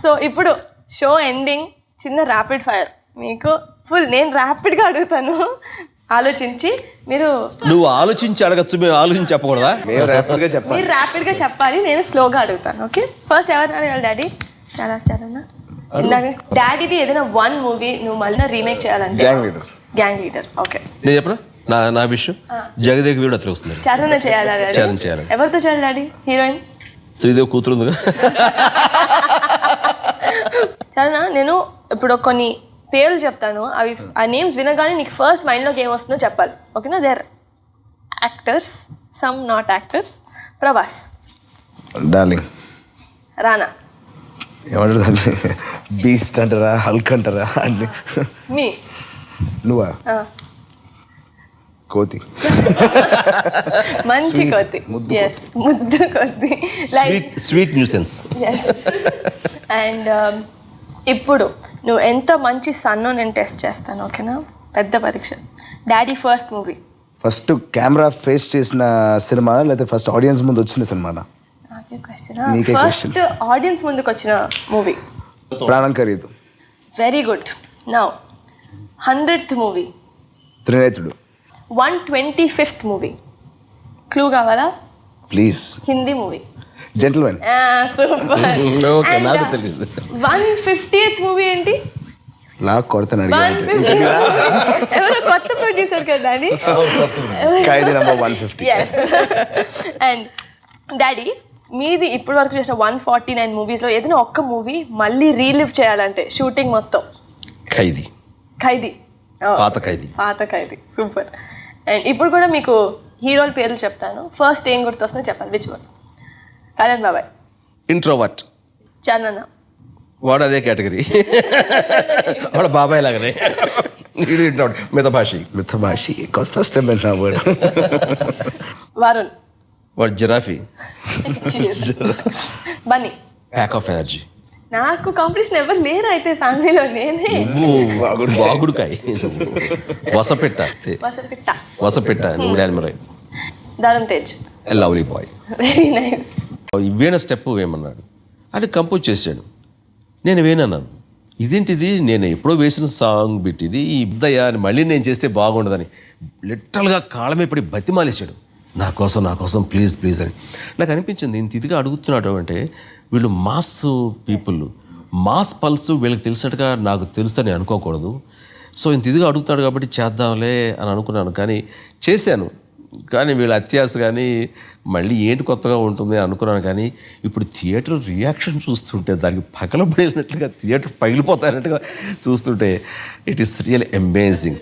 So ఇప్పుడు show ending, చిన్న rapid fire. మీకు ఫుల్ నేను ర్యాపిడ్గా అడుగుతాను, ఆలోచించి మీరు. నువ్వు ఆలోచించి అడగచ్చు, మేము ఆలోచించి చెప్పకూడదా? మేము ర్యాపిడ్గా చెప్పాలి. మీరు ర్యాపిడ్గా చెప్పాలి, నేను స్లోగా అడుగుతాను. ఓకే, ఫస్ట్ ఎవరు అడగాలి? డాడీ. చాలా చాలా డాడీది ఏదైనా వన్ మూవీ నువ్వు మళ్ళీ రీమేక్ చేయాలంటే గ్యాంగ్ లీడర్. ఓకే, నేను చెప్పనా నా విషయం. జగదేక్ వీడు అతను వస్తుంది. చరణ్ చేయాలా? చరణ్ చేయాలి. ఎవరితో చేయాలి డాడీ? హీరోయిన్ శ్రీదేవి కూతురు ఉందిగా. చరణ్, నేను ఇప్పుడు కొన్ని పేర్లు చెప్తాను, అవి ఆ నేమ్స్ వినగానే నీకు ఫస్ట్ మైండ్లోకి ఏం వస్తుందో చెప్పాలి. ఓకేనా? There actors, some not actors. Prabhas. Darling. Rana. ఏమంటారు దాన్ని? బీస్ట్ అంటారా, హల్క్ అంటారా అన్ని? మీ నువ్వా? కోతి. మంచి కోతి. ఎస్, ముద్దు కోతి. Like sweet nuisance. Yes. And ఇప్పుడు నువ్వు ఎంత మంచి సన్నో నేను టెస్ట్ చేస్తాను. ఓకేనా? పెద్ద పరీక్ష. Daddy first movie. First camera face చేసిన సినిమా లేకపోతే ఫస్ట్ ఆడియన్స్ ముందు వచ్చిన సినిమానా? నాకే క్వశ్చన్. నీకే ఫస్ట్ ఆడియన్స్ ముందుకు వచ్చిన movie. Pranam Khareedu. Very good. Now 100th movie. Trinetrudu. 125th movie. Clue కావాలా? Please. Hindi movie. Gentleman. Super. Okay, నాకు తెలియదు. 150th మూవీ ఏంటి? నాకు కొడతాను అడిగాను. 150. ఎవరో కొత్త ప్రొడ్యూసర్ కదా daddy. Khaidi number 150. Yes. And daddy, మీది ఇప్పటి వరకు చేసిన 149 మూవీస్లో ఏదైనా ఒక్క మూవీ మళ్ళీ రీలివ్ చేయాలంటే షూటింగ్ మొత్తం? ఖైదీ. ఖైదీ. పాత ఖైదీ. పాత ఖైదీ. సూపర్. అండ్ ఇప్పుడు కూడా మీకు హీరోల పేర్లు చెప్తాను, ఫస్ట్ ఏం గుర్తొస్తుందో చెప్పాలి. Which one? కళ్యాణ్ బాబాయ్. ఇంట్రోవర్ట్. చరణ్. వాడు అదే కేటగిరీ. వాడు బాబాయ్ లాగానే. వీడు ఇంట్రోవర్ట్. మితభాషి. మితభాషి. ఫస్ట్ టైం పెట్టిన వర్డ్. వరుణ్. వాడు giraffe. Bunny. Pack of energy. నాకు కాంపిటీషన్ ఎవరు లేరు అయితే ఫ్యామిలీలో, నేనే. వాగుడుకాయ. వసపెట్ట. వసపిట్ట. వసపెట్ట. నువ్వు డానిమరాయ్. Dharam Tej. Lovely boy. Very nice. ఇవేనా స్టెప్ వేయమన్నాడు, అది కంపోజ్ చేశాడు. నేను వేనన్నాను, ఇదేంటిది నేను ఎప్పుడో వేసిన సాంగ్ బిట్ ఇది, ఈ ఇద్దయ్యా అని మళ్ళీ నేను చేస్తే బాగుండదని లిటరల్గా కాళ్ళమే పడి బతిమాలేశాడు. నా కోసం ప్లీజ్ ప్లీజ్ అని. నాకు అనిపించింది, ఇంత ఇదిగా అడుగుతున్నాడు అంటే వీళ్ళు మాస్ పీపుల్, మాస్ పల్స్ వీళ్ళకి తెలిసినట్టుగా నాకు తెలుసని అనుకోకూడదు. సో ఇంత ఇదిగా అడుగుతాడు కాబట్టి చేద్దాంలే అని అనుకున్నాను. కానీ చేశాను. కానీ వీళ్ళ అత్యాస కానీ మళ్ళీ ఏంటి కొత్తగా ఉంటుంది అనుకున్నాను. కానీ ఇప్పుడు థియేటర్ రియాక్షన్ చూస్తుంటే దానికి పగలబడినట్లుగా థియేటర్ పగిలిపోతాయన్నట్టుగా చూస్తుంటే ఇట్ ఈస్ రియల్ అమేజింగ్.